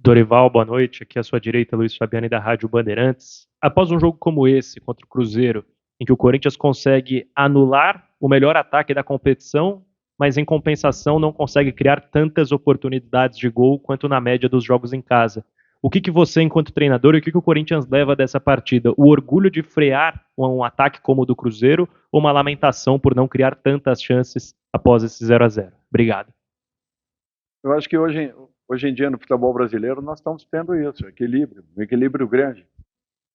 Dorival, boa noite. Aqui à sua direita, Luiz Fabiani da Rádio Bandeirantes. Após um jogo como esse contra o Cruzeiro, em que o Corinthians consegue anular o melhor ataque da competição, mas em compensação não consegue criar tantas oportunidades de gol quanto na média dos jogos em casa. O que você, enquanto treinador, e o que o Corinthians leva dessa partida? O orgulho de frear um ataque como o do Cruzeiro ou uma lamentação por não criar tantas chances após esse 0-0? Obrigado. Eu acho que hoje em dia no futebol brasileiro nós estamos tendo isso, um equilíbrio grande.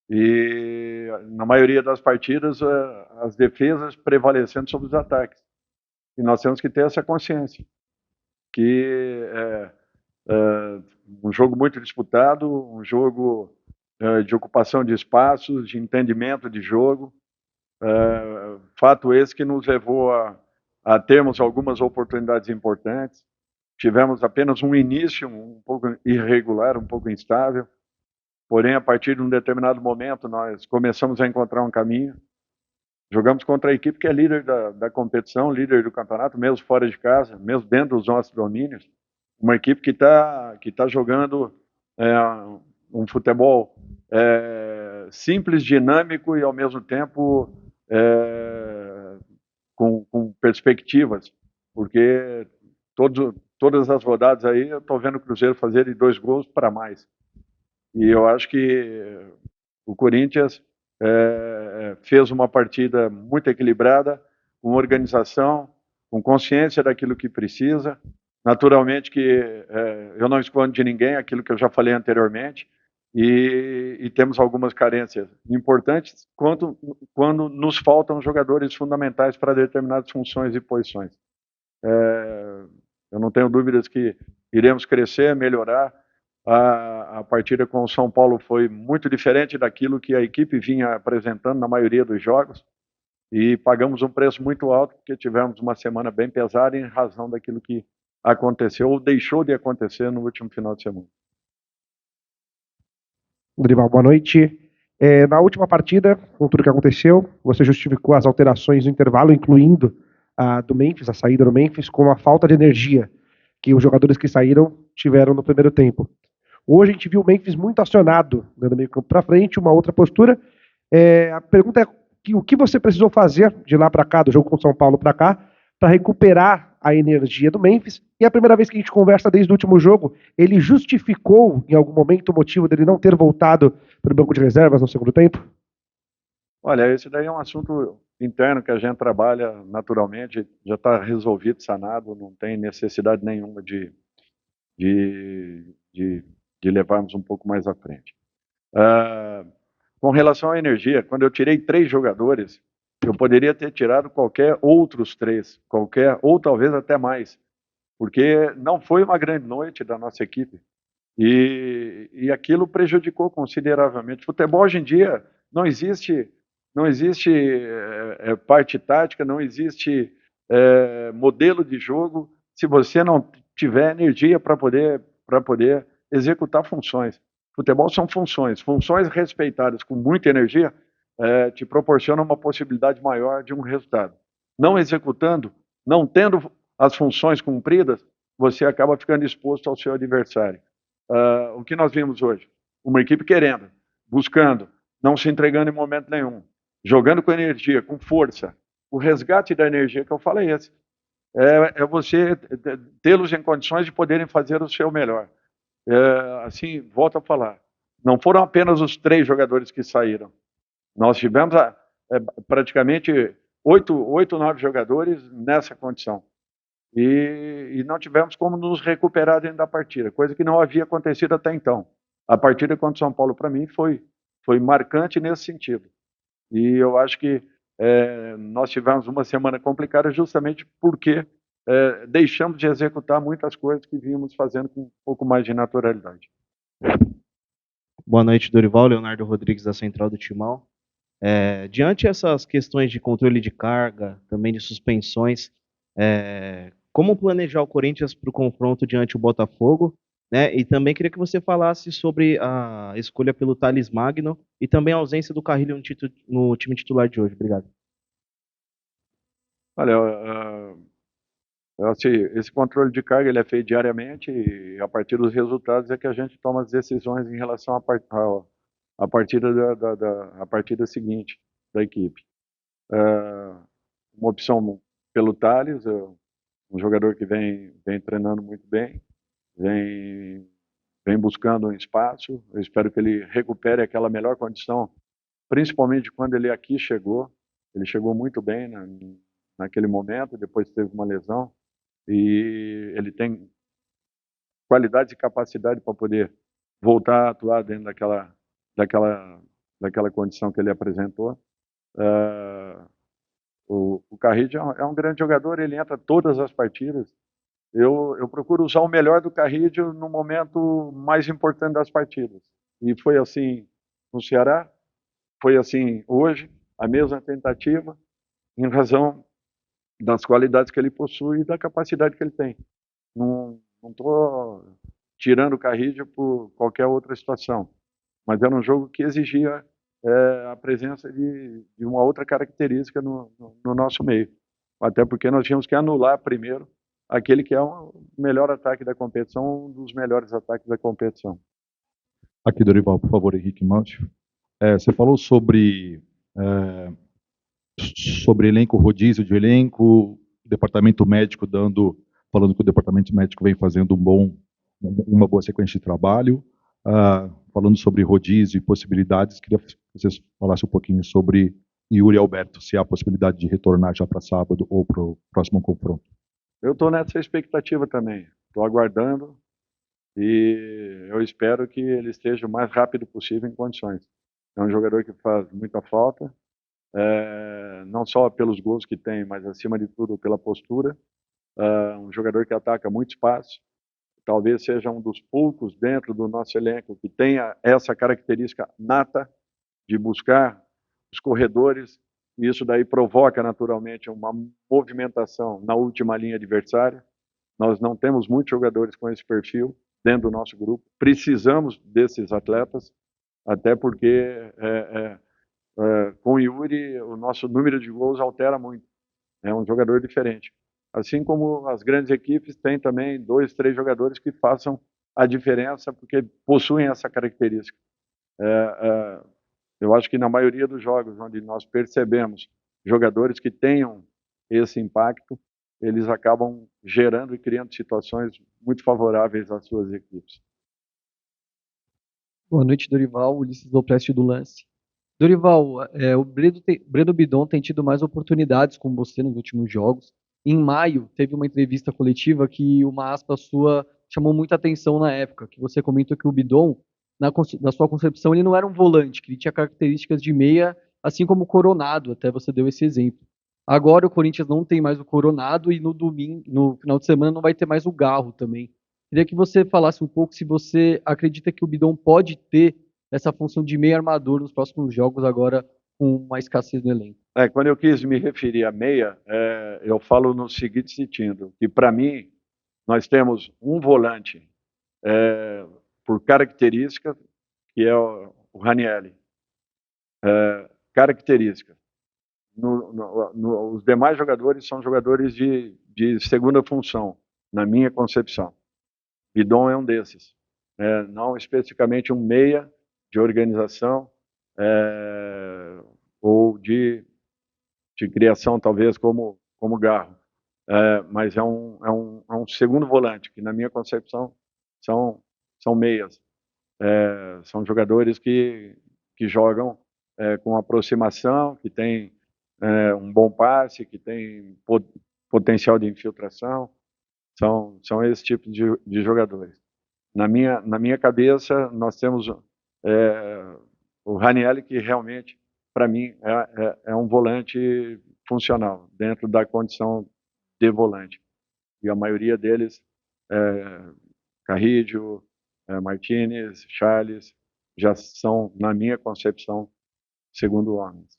E na maioria das partidas as defesas prevalecendo sobre os ataques. E nós temos que ter essa consciência que um jogo muito disputado, um jogo de ocupação de espaços, de entendimento de jogo. Fato esse que nos levou a termos algumas oportunidades importantes. Tivemos apenas um início um pouco irregular, um pouco instável. Porém, a partir de um determinado momento, nós começamos a encontrar um caminho. Jogamos contra a equipe que é líder da competição, líder do campeonato, mesmo fora de casa, mesmo dentro dos nossos domínios. Uma equipe que tá jogando um futebol simples, dinâmico e, ao mesmo tempo, com perspectivas. Porque todas as rodadas aí eu estou vendo o Cruzeiro fazer de 2 gols para mais. E eu acho que o Corinthians fez uma partida muito equilibrada, com organização, com consciência daquilo que precisa. Naturalmente que eu não escondo de ninguém aquilo que eu já falei anteriormente, e temos algumas carências importantes quando nos faltam jogadores fundamentais para determinadas funções e posições. Eu não tenho dúvidas que iremos crescer, melhorar. A partida com o São Paulo foi muito diferente daquilo que a equipe vinha apresentando na maioria dos jogos, e pagamos um preço muito alto porque tivemos uma semana bem pesada em razão daquilo que aconteceu ou deixou de acontecer no último final de semana. Dorival, boa noite. Na última partida, com tudo que aconteceu, você justificou as alterações no intervalo, incluindo a saída do Memphis, com a falta de energia que os jogadores que saíram tiveram no primeiro tempo. Hoje a gente viu o Memphis muito acionado, dando meio campo para frente, uma outra postura. A pergunta é o que você precisou fazer de lá para cá, do jogo com São Paulo para cá, para recuperar a energia do Memphis. E a primeira vez que a gente conversa desde o último jogo, ele justificou em algum momento o motivo dele não ter voltado para o banco de reservas no segundo tempo? Olha, esse daí é um assunto interno que a gente trabalha naturalmente, já está resolvido, sanado, não tem necessidade nenhuma de levarmos um pouco mais à frente. Com relação à energia, quando eu tirei 3 jogadores, eu poderia ter tirado qualquer outros 3, ou talvez até mais, porque não foi uma grande noite da nossa equipe, e aquilo prejudicou consideravelmente. Futebol hoje em dia não existe parte tática, não existe modelo de jogo se você não tiver energia para poder executar funções. Futebol são funções respeitadas com muita energia te proporcionam uma possibilidade maior de um resultado. Não executando, não tendo as funções cumpridas, você acaba ficando exposto ao seu adversário. O que nós vimos hoje? Uma equipe querendo, buscando, não se entregando em momento nenhum, jogando com energia, com força. O resgate da energia que eu falo é esse. É você tê-los em condições de poderem fazer o seu melhor. Assim, volto a falar, não foram apenas os 3 jogadores que saíram. Nós tivemos praticamente 8, 9 jogadores nessa condição. E não tivemos como nos recuperar dentro da partida, coisa que não havia acontecido até então. A partida contra o São Paulo, para mim, foi marcante nesse sentido. E eu acho que nós tivemos uma semana complicada justamente porque deixamos de executar muitas coisas que vínhamos fazendo com um pouco mais de naturalidade. Boa noite, Dorival. Leonardo Rodrigues, da Central do Timão. Diante dessas questões de controle de carga, também de suspensões, como planejar o Corinthians para o confronto diante do Botafogo, né? E também queria que você falasse sobre a escolha pelo Thales Magno e também a ausência do Carrilho no time titular de hoje. Obrigado. Olha, Assim, esse controle de carga ele é feito diariamente e a partir dos resultados é que a gente toma as decisões em relação à partida a partida seguinte da equipe. Uma opção pelo Thales, um jogador que vem treinando muito bem, vem buscando um espaço. Eu espero que ele recupere aquela melhor condição, principalmente quando ele aqui chegou. Ele chegou muito bem naquele momento, depois teve uma lesão e ele tem qualidade e capacidade para poder voltar a atuar dentro daquela condição que ele apresentou. O Carrillo é um grande jogador, ele entra todas as partidas. Eu procuro usar o melhor do Carrillo no momento mais importante das partidas. E foi assim no Ceará, foi assim hoje, a mesma tentativa, em razão das qualidades que ele possui e da capacidade que ele tem. Não estou tirando o Carrillo por qualquer outra situação, mas era um jogo que exigia a presença de uma outra característica no nosso meio. Até porque nós tínhamos que anular primeiro aquele que é o melhor ataque da competição, um dos melhores ataques da competição. Aqui, Dorival, por favor, Henrique Mâncio. Você falou sobre elenco, rodízio de elenco, departamento médico falando que o departamento médico vem fazendo uma boa sequência de trabalho, falando sobre rodízio e possibilidades. Queria que vocês falassem um pouquinho sobre Yuri Alberto, se há possibilidade de retornar já para sábado ou para o próximo confronto. Eu estou nessa expectativa também, estou aguardando e eu espero que ele esteja o mais rápido possível em condições. É um jogador que faz muita falta, não só pelos gols que tem, mas acima de tudo pela postura. Um jogador que ataca muito espaço, talvez seja um dos poucos dentro do nosso elenco que tenha essa característica nata de buscar os corredores, e isso daí provoca naturalmente uma movimentação na última linha adversária. Nós não temos muitos jogadores com esse perfil dentro do nosso grupo, precisamos desses atletas, até porque com o Yuri o nosso número de gols altera muito, é um jogador diferente. Assim como as grandes equipes têm também 2, 3 jogadores que façam a diferença porque possuem essa característica. Eu acho que na maioria dos jogos onde nós percebemos jogadores que tenham esse impacto, eles acabam gerando e criando situações muito favoráveis às suas equipes. Boa noite, Dorival. Ulisses Lopresti do Lance. Dorival, o Breno Bidon tem tido mais oportunidades com você nos últimos jogos. Em maio, teve uma entrevista coletiva que uma aspa sua chamou muita atenção na época, que você comentou que o Bidon, na sua concepção, ele não era um volante, que ele tinha características de meia, assim como o Coronado, até você deu esse exemplo. Agora o Corinthians não tem mais o Coronado e no domingo, no final de semana, não vai ter mais o Garro também. Queria que você falasse um pouco se você acredita que o Bidon pode ter essa função de meia armador nos próximos jogos, agora com uma escassez no elenco. Quando eu quis me referir a meia, eu falo no seguinte sentido, que para mim nós temos um volante por característica, que é o Ranieri. Característica. Os demais jogadores são jogadores de segunda função, na minha concepção. Bidon é um desses. Não especificamente um meia de organização ou de criação, talvez, como Garro. Mas é um segundo volante, que na minha concepção são meias. São jogadores que jogam com aproximação, que têm um bom passe, que têm potencial de infiltração. São esse tipo de jogadores. Na minha cabeça, nós temos o Ranieri, que realmente, para mim, é um volante funcional, dentro da condição de volante. E a maioria deles, Carrillo, Martínez, Charles, já são, na minha concepção, segundo homens.